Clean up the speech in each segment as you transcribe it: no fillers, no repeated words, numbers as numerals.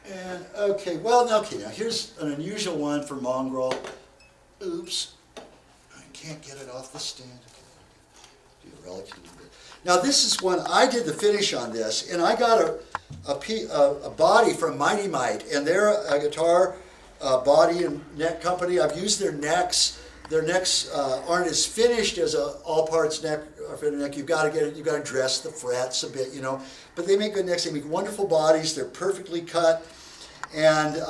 And okay, well, okay, now here's an unusual one for Mongrel. Oops, I can't get it off the stand. Do a relic a little bit. Now this is one, I did the finish on this, and I got a body from Mighty Might, and they're a guitar body and neck company. I've used their necks. Their necks aren't as finished as a all parts neck or fender neck. You've got to get it. You've got to dress the frets a bit, you know. But they make good necks. They make wonderful bodies. They're perfectly cut. And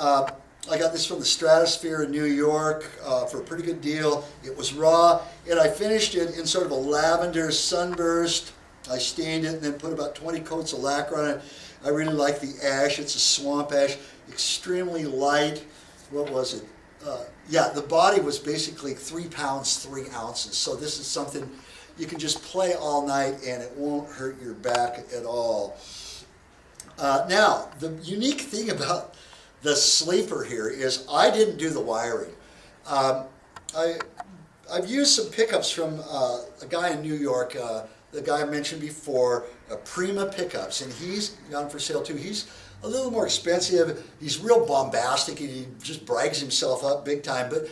I got this from the Stratosphere in New York for a pretty good deal. It was raw, and I finished it in sort of a lavender sunburst. I stained it and then put about 20 coats of lacquer on it. I really like the ash. It's a swamp ash, extremely light. What was it? Yeah, the body was basically 3 pounds, 3 ounces. So this is something you can just play all night and it won't hurt your back at all. Now, the unique thing about the sleeper here is I didn't do the wiring. I've used some pickups from a guy in New York, the guy I mentioned before, Prima pickups, and he's got them for sale too. He's a little more expensive. He's real bombastic, and he just brags himself up big time. But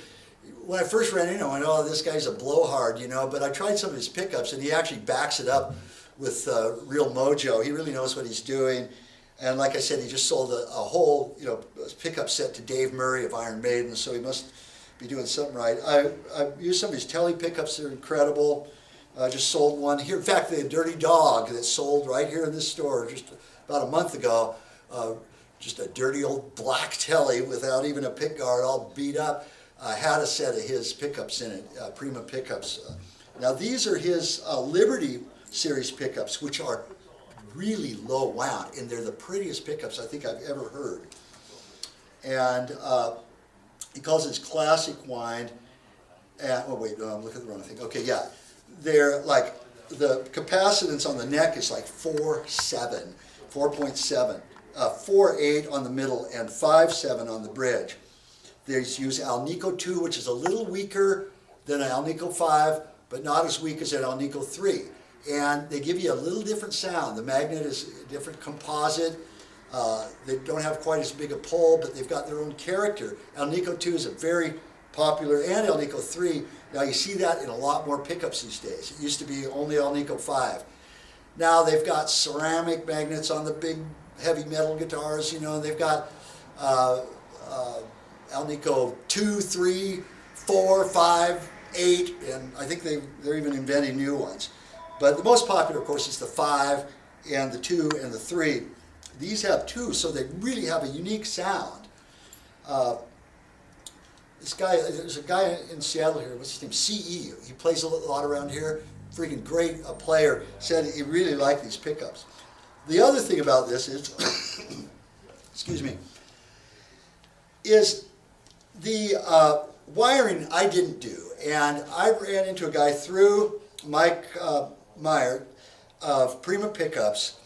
when I first ran into him, I went, oh, this guy's a blowhard, you know. But I tried some of his pickups, and he actually backs it up with real mojo. He really knows what he's doing. And like I said, he just sold a whole, you know, pickup set to Dave Murray of Iron Maiden, so he must be doing something right. I've used some of his Telly pickups. They're incredible. I just sold one here. In fact, the Dirty Dog that sold right here in this store just about a month ago, just a dirty old black Telly without even a pickguard, all beat up, had a set of his pickups in it, Prima pickups. Now these are his Liberty series pickups, which are really low wound, and they're the prettiest pickups I think I've ever heard. And he calls it classic wind. And, oh wait, no, I'm looking at the wrong thing. Okay, yeah. They're like, the capacitance on the neck is like 4.7, 4.8 on the middle, and 5.7 on the bridge. They use AlNiCo II, which is a little weaker than an AlNiCo 5, but not as weak as an AlNiCo 3. And they give you a little different sound. The magnet is a different composite. They don't have quite as big a pull, but they've got their own character. AlNiCo II is a very popular, and AlNiCo 3. Now you see that in a lot more pickups these days. It used to be only AlNiCo 5. Now they've got ceramic magnets on the big heavy metal guitars, you know. They've got AlNiCo 2, 3, 4, 5, 8, and I think they're even inventing new ones. But the most popular, of course, is the 5 and the 2 and the 3. These have 2, so they really have a unique sound. There's a guy in Seattle here, what's his name, CE. He plays a lot around here, freaking great player, said he really liked these pickups. The other thing about this is, excuse me, is the wiring I didn't do. And I ran into a guy through Mike Meyer of Prima Pickups,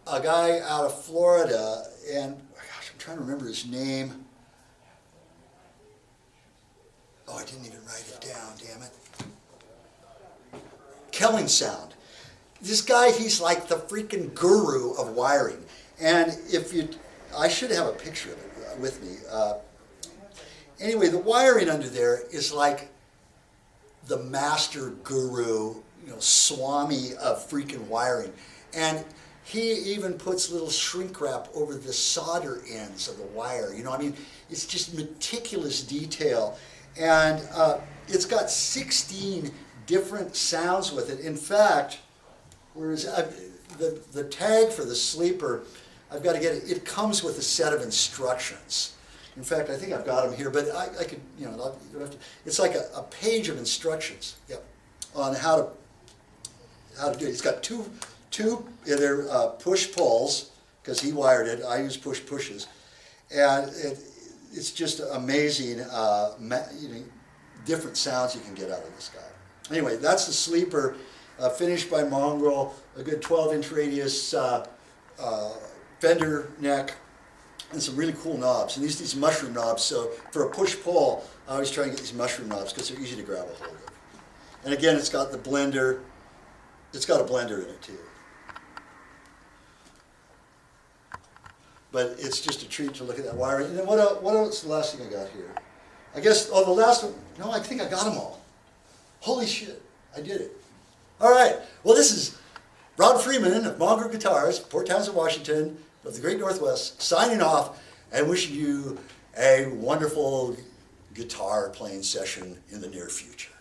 a guy out of Florida, and gosh, I'm trying to remember his name. Oh, I didn't even write it down, damn it. Kelling Sound. This guy, he's like the freaking guru of wiring. And I should have a picture of it with me. Anyway, the wiring under there is like the master guru, you know, Swami of freaking wiring. And he even puts little shrink wrap over the solder ends of the wire. You know, I mean, it's just meticulous detail. And it's got 16 different sounds with it. In fact, whereas the tag for the sleeper, I've got to get it. It comes with a set of instructions. In fact, I think I've got them here, but I could, you know, it's like a page of instructions, yep, on how to do it. It's got two they're push pulls, because he wired it. I use push pushes, and it's just amazing, you know, different sounds you can get out of this guy. Anyway, that's the sleeper, finished by Mongrel, a good 12-inch radius fender neck, and some really cool knobs. And these mushroom knobs, so for a push-pull, I always try and get these mushroom knobs because they're easy to grab a hold of. And again, it's got the blender. It's got a blender in it too. but it's just a treat to look at that wiring. And then what else is the last thing I got here? I guess, oh, the last one, no, I think I got them all. Holy shit, I did it. All right, well, this is Rob Freeman of Mongrel Guitars, Port Townsend, Washington, of the Great Northwest, signing off and wishing you a wonderful guitar playing session in the near future.